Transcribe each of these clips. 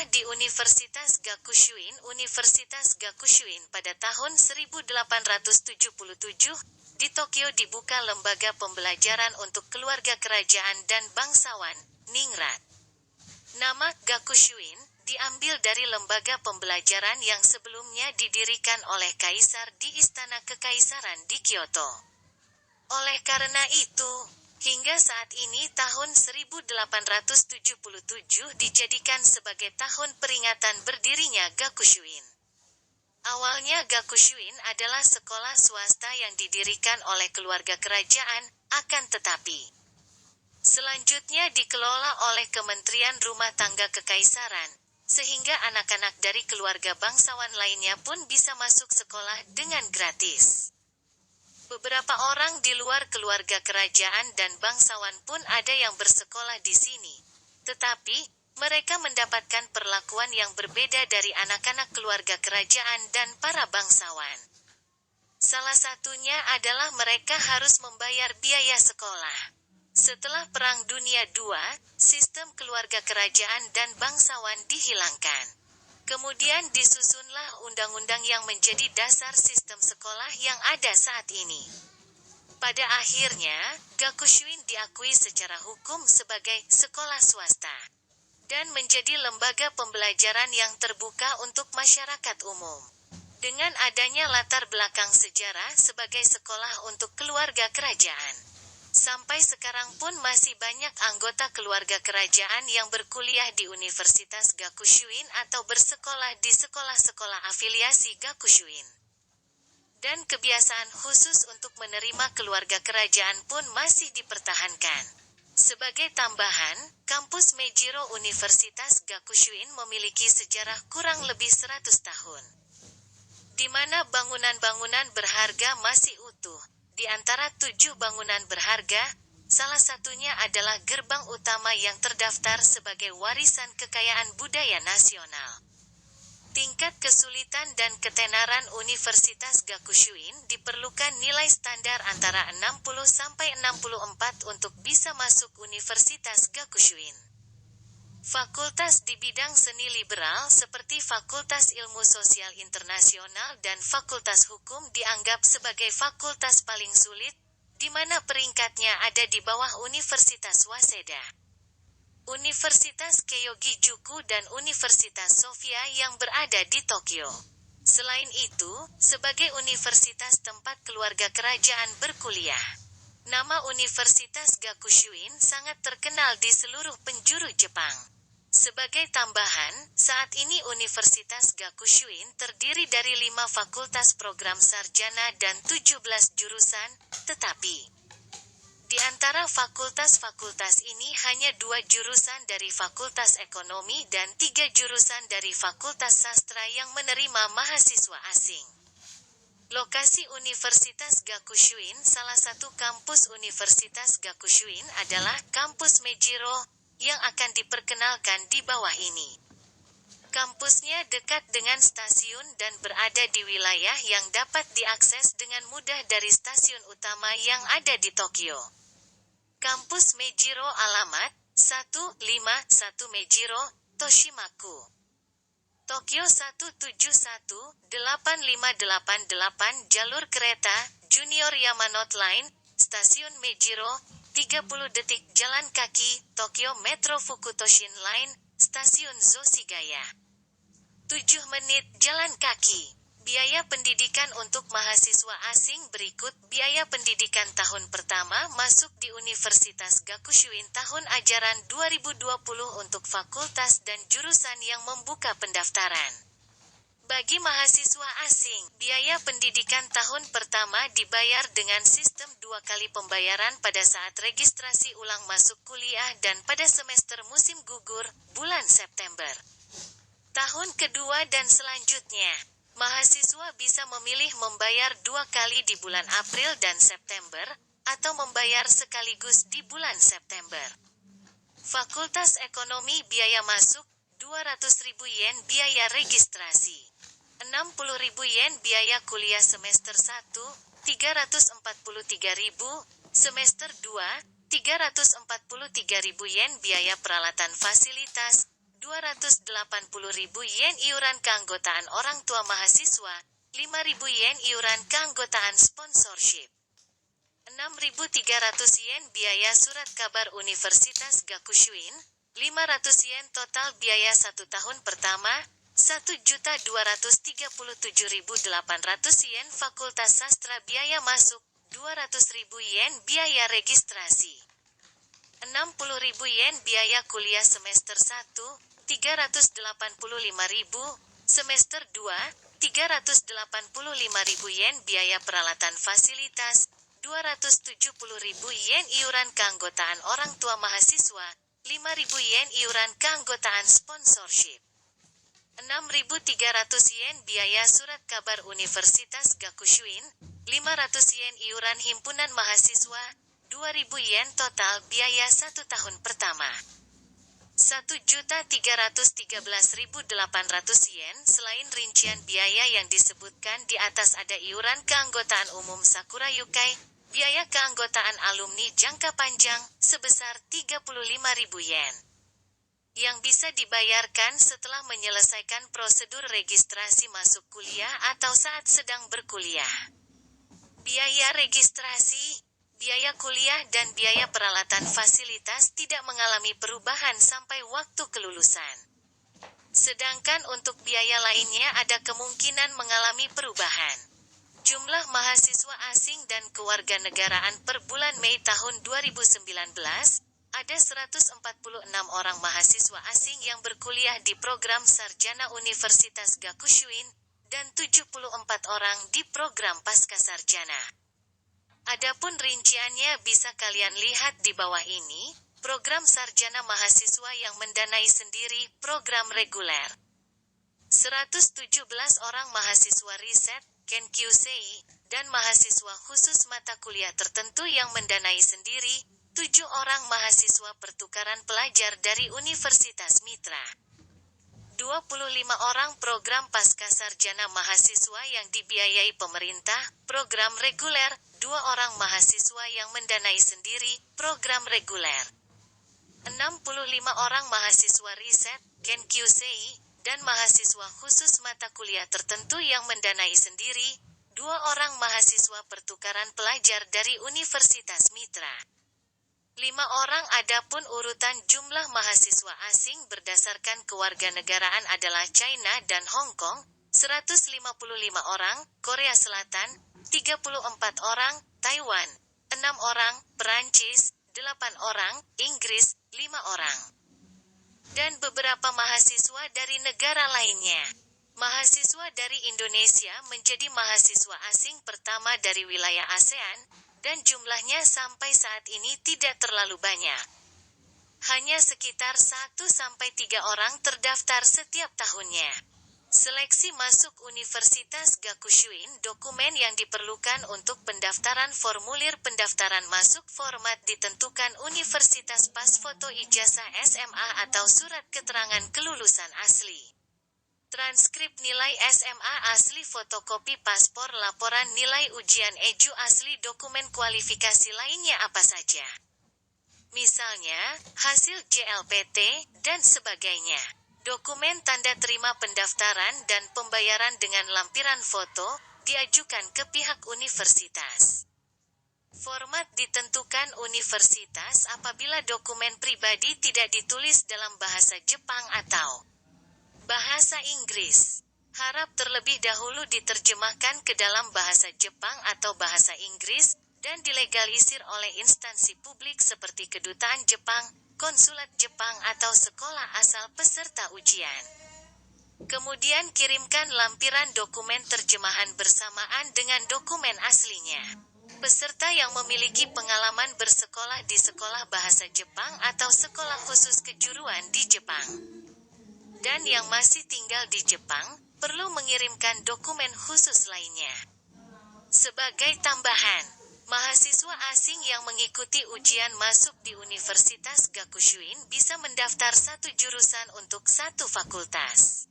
Kuliah di Universitas Gakushuin pada tahun 1877, di Tokyo dibuka lembaga pembelajaran untuk keluarga kerajaan dan bangsawan, Ningrat. Nama Gakushuin diambil dari lembaga pembelajaran yang sebelumnya didirikan oleh kaisar di Istana Kekaisaran di Kyoto. Oleh karena itu, hingga saat ini tahun 1877 dijadikan sebagai tahun peringatan berdirinya Gakushuin. Awalnya Gakushuin adalah sekolah swasta yang didirikan oleh keluarga kerajaan, akan tetapi selanjutnya dikelola oleh Kementerian Rumah Tangga Kekaisaran, sehingga anak-anak dari keluarga bangsawan lainnya pun bisa masuk sekolah dengan gratis. Beberapa orang di luar keluarga kerajaan dan bangsawan pun ada yang bersekolah di sini. Tetapi, mereka mendapatkan perlakuan yang berbeda dari anak-anak keluarga kerajaan dan para bangsawan. Salah satunya adalah mereka harus membayar biaya sekolah. Setelah Perang Dunia II, sistem keluarga kerajaan dan bangsawan dihilangkan. Kemudian disusunlah undang-undang yang menjadi dasar sistem sekolah yang ada saat ini. Pada akhirnya, Gakushuin diakui secara hukum sebagai sekolah swasta dan menjadi lembaga pembelajaran yang terbuka untuk masyarakat umum. Dengan adanya latar belakang sejarah sebagai sekolah untuk keluarga kerajaan, sampai sekarang pun masih banyak anggota keluarga kerajaan yang berkuliah di Universitas Gakushuin atau bersekolah di sekolah-sekolah afiliasi Gakushuin. Dan kebiasaan khusus untuk menerima keluarga kerajaan pun masih dipertahankan. Sebagai tambahan, kampus Meijiro Universitas Gakushuin memiliki sejarah kurang lebih 100 tahun, di mana bangunan-bangunan berharga masih utuh. Di antara 7 bangunan berharga, salah satunya adalah gerbang utama yang terdaftar sebagai warisan kekayaan budaya nasional. Tingkat kesulitan dan ketenaran Universitas Gakushuin diperlukan nilai standar antara 60-64 untuk bisa masuk Universitas Gakushuin. Fakultas di bidang seni liberal seperti Fakultas Ilmu Sosial Internasional dan Fakultas Hukum dianggap sebagai fakultas paling sulit, di mana peringkatnya ada di bawah Universitas Waseda, Universitas Keiyogi-juku dan Universitas Sophia yang berada di Tokyo. Selain itu, sebagai universitas tempat keluarga kerajaan berkuliah, nama Universitas Gakushuin sangat terkenal di seluruh penjuru Jepang. Sebagai tambahan, saat ini Universitas Gakushuin terdiri dari 5 fakultas program sarjana dan 17 jurusan, tetapi di antara fakultas-fakultas ini hanya 2 jurusan dari Fakultas Ekonomi dan 3 jurusan dari Fakultas Sastra yang menerima mahasiswa asing. Lokasi Universitas Gakushuin. Salah satu kampus Universitas Gakushuin adalah Kampus Meijiro, yang akan diperkenalkan di bawah ini. Kampusnya dekat dengan stasiun dan berada di wilayah yang dapat diakses dengan mudah dari stasiun utama yang ada di Tokyo. Kampus Meijiro alamat 151 Meijiro, Toshimaku, Tokyo 1718588, jalur kereta Junior Yamanote Line, Stasiun Meijiro, 30 detik jalan kaki, Tokyo Metro Fukutoshin Line, Stasiun Zoshigaya, 7 menit jalan kaki. Biaya pendidikan untuk mahasiswa asing berikut. Biaya pendidikan tahun pertama masuk di Universitas Gakushuin tahun ajaran 2020 untuk fakultas dan jurusan yang membuka pendaftaran. Bagi mahasiswa asing, biaya pendidikan tahun pertama dibayar dengan sistem 2 kali pembayaran pada saat registrasi ulang masuk kuliah dan pada semester musim gugur, bulan September. Tahun kedua dan selanjutnya, mahasiswa bisa memilih membayar 2 kali di bulan April dan September, atau membayar sekaligus di bulan September. Fakultas Ekonomi biaya masuk, 200.000 yen biaya registrasi. 60.000 yen biaya kuliah semester 1, 343.000, semester 2, 343.000 yen biaya peralatan fasilitas, Rp280.000 iuran keanggotaan orang tua mahasiswa, Rp5.000 iuran keanggotaan sponsorship. Rp6.300 biaya surat kabar Universitas Gakushuin, Rp500 total biaya 1 tahun pertama, Rp1.237.800 Fakultas Sastra biaya masuk, Rp200.000 biaya registrasi. Rp60.000 biaya kuliah semester 1, Rp385.000, semester 2, Rp385.000 biaya peralatan fasilitas, Rp270.000 iuran keanggotaan orang tua mahasiswa, Rp5.000 iuran keanggotaan sponsorship. Rp6.300 biaya surat kabar Universitas Gakushuin, Rp500 iuran himpunan mahasiswa, Rp2.000 total biaya 1 tahun pertama. Rp1.313.800 selain rincian biaya yang disebutkan di atas ada iuran keanggotaan umum Sakura Yukai, biaya keanggotaan alumni jangka panjang, sebesar Rp35.000. Yang bisa dibayarkan setelah menyelesaikan prosedur registrasi masuk kuliah atau saat sedang berkuliah. Biaya registrasi, biaya kuliah dan biaya peralatan fasilitas tidak mengalami perubahan sampai waktu kelulusan. Sedangkan untuk biaya lainnya ada kemungkinan mengalami perubahan. Jumlah mahasiswa asing dan kewarganegaraan per bulan Mei tahun 2019, ada 146 orang mahasiswa asing yang berkuliah di program Sarjana Universitas Gakushuin, dan 74 orang di program Pascasarjana. Adapun rinciannya bisa kalian lihat di bawah ini, program sarjana mahasiswa yang mendanai sendiri program reguler. 117 orang mahasiswa riset, Kenkyusei, dan mahasiswa khusus mata kuliah tertentu yang mendanai sendiri, 7 orang mahasiswa pertukaran pelajar dari Universitas Mitra. 25 orang program pascasarjana mahasiswa yang dibiayai pemerintah, program reguler, 2 orang mahasiswa yang mendanai sendiri, program reguler. 65 orang mahasiswa riset, Kenkyusei, dan mahasiswa khusus mata kuliah tertentu yang mendanai sendiri, 2 orang mahasiswa pertukaran pelajar dari Universitas Mitra. 5 orang. Adapun urutan jumlah mahasiswa asing berdasarkan kewarganegaraan adalah China dan Hong Kong, 155 orang, Korea Selatan, 34 orang, Taiwan, 6 orang, Perancis, 8 orang, Inggris, 5 orang. Dan beberapa mahasiswa dari negara lainnya. Mahasiswa dari Indonesia menjadi mahasiswa asing pertama dari wilayah ASEAN, dan jumlahnya sampai saat ini tidak terlalu banyak. Hanya sekitar 1-3 orang terdaftar setiap tahunnya. Seleksi masuk Universitas Gakushuin. Dokumen yang diperlukan untuk pendaftaran formulir pendaftaran masuk format ditentukan universitas pas foto ijazah SMA atau surat keterangan kelulusan asli. Transkrip nilai SMA asli, fotokopi paspor, laporan nilai ujian eju asli, dokumen kualifikasi lainnya apa saja. Misalnya, hasil JLPT, dan sebagainya. Dokumen tanda terima pendaftaran dan pembayaran dengan lampiran foto, diajukan ke pihak universitas. Format ditentukan universitas apabila dokumen pribadi tidak ditulis dalam bahasa Jepang atau bahasa Inggris. Harap terlebih dahulu diterjemahkan ke dalam bahasa Jepang atau bahasa Inggris, dan dilegalisir oleh instansi publik seperti Kedutaan Jepang, Konsulat Jepang atau sekolah asal peserta ujian. Kemudian kirimkan lampiran dokumen terjemahan bersamaan dengan dokumen aslinya. Peserta yang memiliki pengalaman bersekolah di sekolah bahasa Jepang atau sekolah khusus kejuruan di Jepang, dan yang masih tinggal di Jepang, perlu mengirimkan dokumen khusus lainnya. Sebagai tambahan, mahasiswa asing yang mengikuti ujian masuk di Universitas Gakushuin bisa mendaftar 1 jurusan untuk 1 fakultas.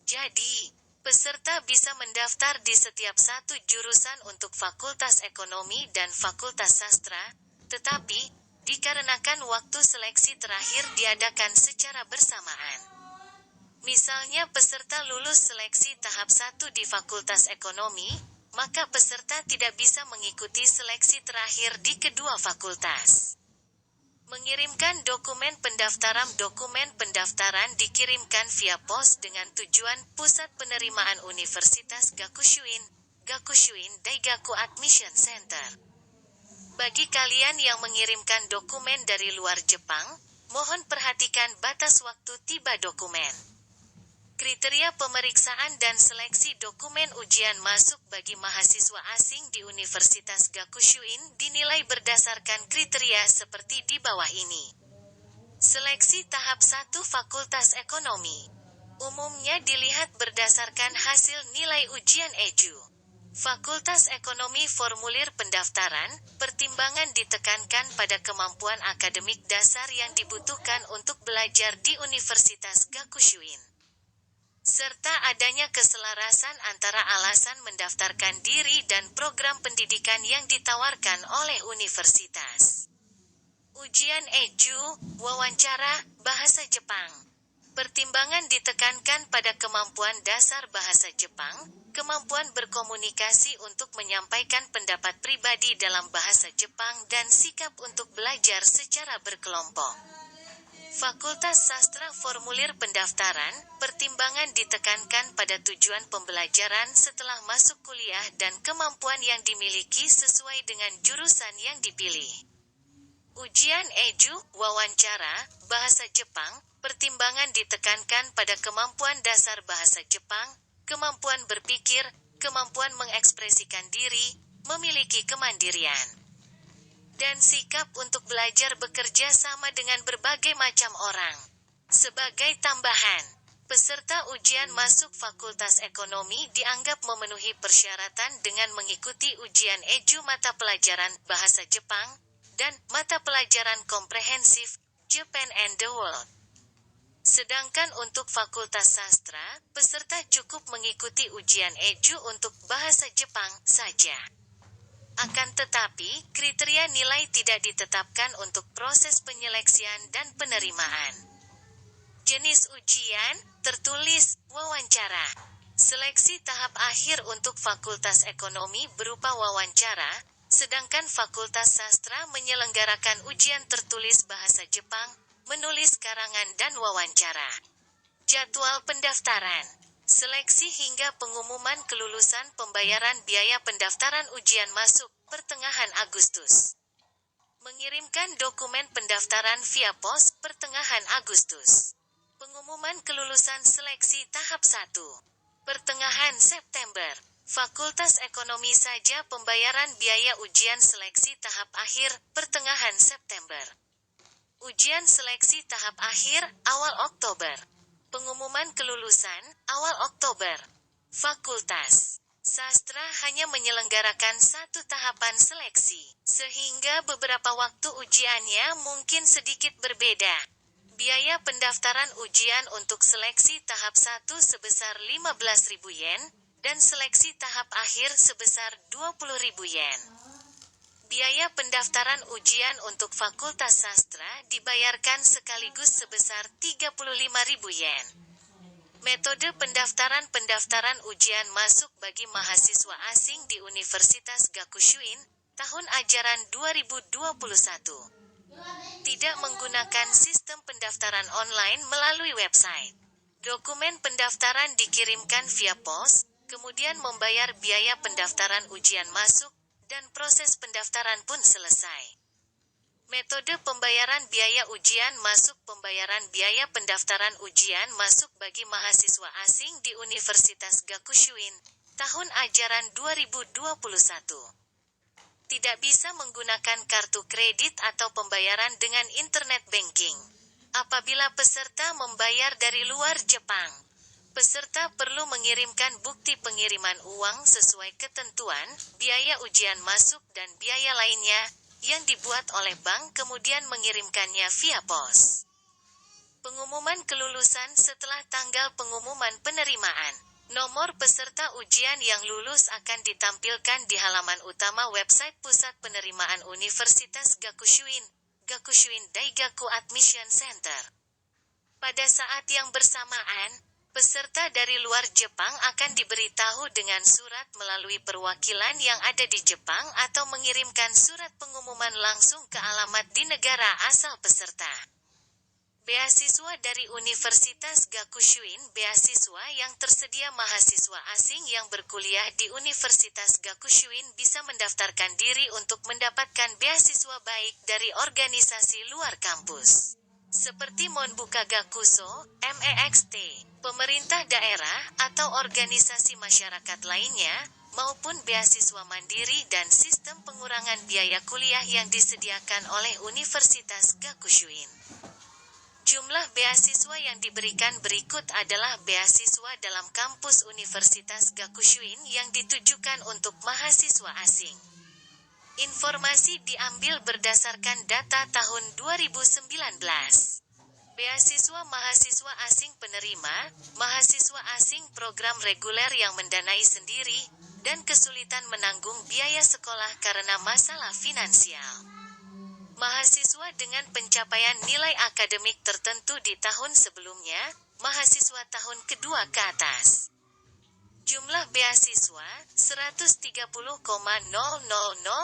Jadi, peserta bisa mendaftar di setiap 1 jurusan untuk Fakultas Ekonomi dan Fakultas Sastra, tetapi dikarenakan waktu seleksi terakhir diadakan secara bersamaan. Misalnya peserta lulus seleksi tahap 1 di Fakultas Ekonomi, maka peserta tidak bisa mengikuti seleksi terakhir di kedua fakultas. Mengirimkan dokumen pendaftaran. Dokumen pendaftaran dikirimkan via pos dengan tujuan Pusat Penerimaan Universitas Gakushuin, Gakushuin Daigaku Admission Center. Bagi kalian yang mengirimkan dokumen dari luar Jepang, mohon perhatikan batas waktu tiba dokumen. Kriteria pemeriksaan dan seleksi dokumen ujian masuk bagi mahasiswa asing di Universitas Gakushuin dinilai berdasarkan kriteria seperti di bawah ini. Seleksi tahap 1 Fakultas Ekonomi. Umumnya dilihat berdasarkan hasil nilai ujian EJU. Fakultas Ekonomi formulir pendaftaran, pertimbangan ditekankan pada kemampuan akademik dasar yang dibutuhkan untuk belajar di Universitas Gakushuin, serta adanya keselarasan antara alasan mendaftarkan diri dan program pendidikan yang ditawarkan oleh universitas. Ujian EJU, wawancara, bahasa Jepang. Pertimbangan ditekankan pada kemampuan dasar bahasa Jepang, kemampuan berkomunikasi untuk menyampaikan pendapat pribadi dalam bahasa Jepang dan sikap untuk belajar secara berkelompok. Fakultas Sastra formulir pendaftaran, pertimbangan ditekankan pada tujuan pembelajaran setelah masuk kuliah dan kemampuan yang dimiliki sesuai dengan jurusan yang dipilih. Ujian EJU, wawancara, bahasa Jepang, pertimbangan ditekankan pada kemampuan dasar bahasa Jepang, kemampuan berpikir, kemampuan mengekspresikan diri, memiliki kemandirian, dan sikap untuk belajar bekerja sama dengan berbagai macam orang. Sebagai tambahan, peserta ujian masuk Fakultas Ekonomi dianggap memenuhi persyaratan dengan mengikuti ujian EJU mata pelajaran Bahasa Jepang dan mata pelajaran komprehensif Japan and the World. Sedangkan untuk Fakultas Sastra, peserta cukup mengikuti ujian EJU untuk Bahasa Jepang saja. Akan tetapi, kriteria nilai tidak ditetapkan untuk proses penyeleksian dan penerimaan. Jenis ujian, tertulis, wawancara. Seleksi tahap akhir untuk Fakultas Ekonomi berupa wawancara, sedangkan Fakultas Sastra menyelenggarakan ujian tertulis bahasa Jepang, menulis karangan dan wawancara. Jadwal pendaftaran. Seleksi hingga pengumuman kelulusan pembayaran biaya pendaftaran ujian masuk, pertengahan Agustus. Mengirimkan dokumen pendaftaran via pos, pertengahan Agustus. Pengumuman kelulusan seleksi tahap 1. Pertengahan September. Fakultas Ekonomi saja pembayaran biaya ujian seleksi tahap akhir, pertengahan September. Ujian seleksi tahap akhir, awal Oktober. Pengumuman kelulusan, awal Oktober. Fakultas Sastra hanya menyelenggarakan satu tahapan seleksi, sehingga beberapa waktu ujiannya mungkin sedikit berbeda. Biaya pendaftaran ujian untuk seleksi tahap 1 sebesar 15.000 yen, dan seleksi tahap akhir sebesar 20.000 yen. Biaya pendaftaran ujian untuk Fakultas Sastra dibayarkan sekaligus sebesar 35.000 yen. Metode pendaftaran ujian masuk bagi mahasiswa asing di Universitas Gakushuin, tahun ajaran 2021. Tidak menggunakan sistem pendaftaran online melalui website. Dokumen pendaftaran dikirimkan via pos, kemudian membayar biaya pendaftaran ujian masuk, dan proses pendaftaran pun selesai. Metode pembayaran biaya ujian masuk. Pembayaran biaya pendaftaran ujian masuk bagi mahasiswa asing di Universitas Gakushuin, tahun ajaran 2021. Tidak bisa menggunakan kartu kredit atau pembayaran dengan internet banking. Apabila peserta membayar dari luar Jepang, peserta perlu mengirimkan bukti pengiriman uang sesuai ketentuan, biaya ujian masuk dan biaya lainnya, yang dibuat oleh bank kemudian mengirimkannya via pos. Pengumuman kelulusan setelah tanggal pengumuman penerimaan. Nomor peserta ujian yang lulus akan ditampilkan di halaman utama website Pusat Penerimaan Universitas Gakushuin, Gakushuin Daigaku Admission Center. Pada saat yang bersamaan, peserta dari luar Jepang akan diberitahu dengan surat melalui perwakilan yang ada di Jepang atau mengirimkan surat pengumuman langsung ke alamat di negara asal peserta. Beasiswa dari Universitas Gakushuin. Beasiswa yang tersedia. Mahasiswa asing yang berkuliah di Universitas Gakushuin bisa mendaftarkan diri untuk mendapatkan beasiswa baik dari organisasi luar kampus, seperti Monbuka Gakuso, MEXT, pemerintah daerah, atau organisasi masyarakat lainnya, maupun beasiswa mandiri dan sistem pengurangan biaya kuliah yang disediakan oleh Universitas Gakushuin. Jumlah beasiswa yang diberikan berikut adalah beasiswa dalam kampus Universitas Gakushuin yang ditujukan untuk mahasiswa asing. Informasi diambil berdasarkan data tahun 2019. Beasiswa mahasiswa asing penerima, mahasiswa asing program reguler yang mendanai sendiri, dan kesulitan menanggung biaya sekolah karena masalah finansial. Mahasiswa dengan pencapaian nilai akademik tertentu di tahun sebelumnya, mahasiswa tahun kedua ke atas. Jumlah beasiswa, 130,000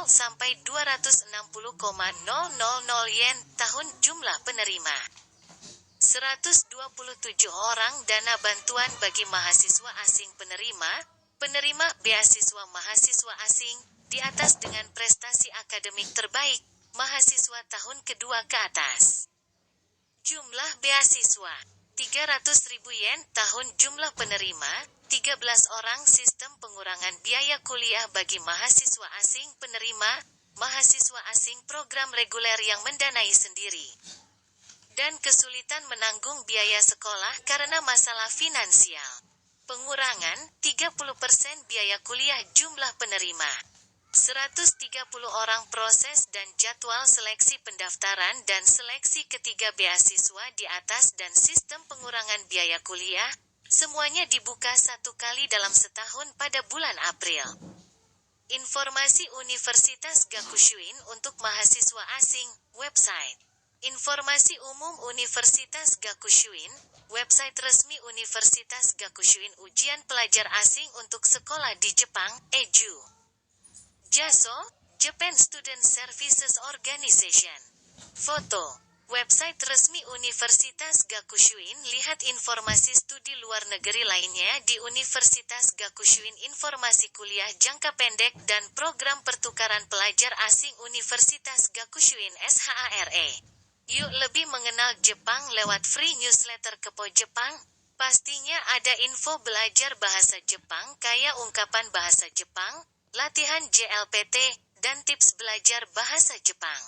sampai 260,000 yen tahun. Jumlah penerima, 127 orang. Dana bantuan bagi mahasiswa asing penerima beasiswa mahasiswa asing, di atas dengan prestasi akademik terbaik, mahasiswa tahun kedua ke atas. Jumlah beasiswa, 300.000 yen tahun. Jumlah penerima, 13 orang. Sistem pengurangan biaya kuliah bagi mahasiswa asing penerima, mahasiswa asing program reguler yang mendanai sendiri, dan kesulitan menanggung biaya sekolah karena masalah finansial. Pengurangan, 30% biaya kuliah. Jumlah penerima, 130 orang. Proses dan jadwal seleksi pendaftaran dan seleksi ketiga beasiswa di atas dan sistem pengurangan biaya kuliah, semuanya dibuka satu kali dalam setahun pada bulan April. Informasi Universitas Gakushuin untuk mahasiswa asing. Website Informasi Umum Universitas Gakushuin. Website resmi Universitas Gakushuin. Ujian pelajar asing untuk sekolah di Jepang, EJU. JASO, Japan Student Services Organization. Foto website resmi Universitas Gakushuin. Lihat informasi studi luar negeri lainnya di Universitas Gakushuin. Informasi kuliah jangka pendek dan program pertukaran pelajar asing Universitas Gakushuin SHARE. Yuk lebih mengenal Jepang lewat free newsletter Kepo Jepang. Pastinya ada info belajar bahasa Jepang kayak ungkapan bahasa Jepang, latihan JLPT, dan tips belajar bahasa Jepang.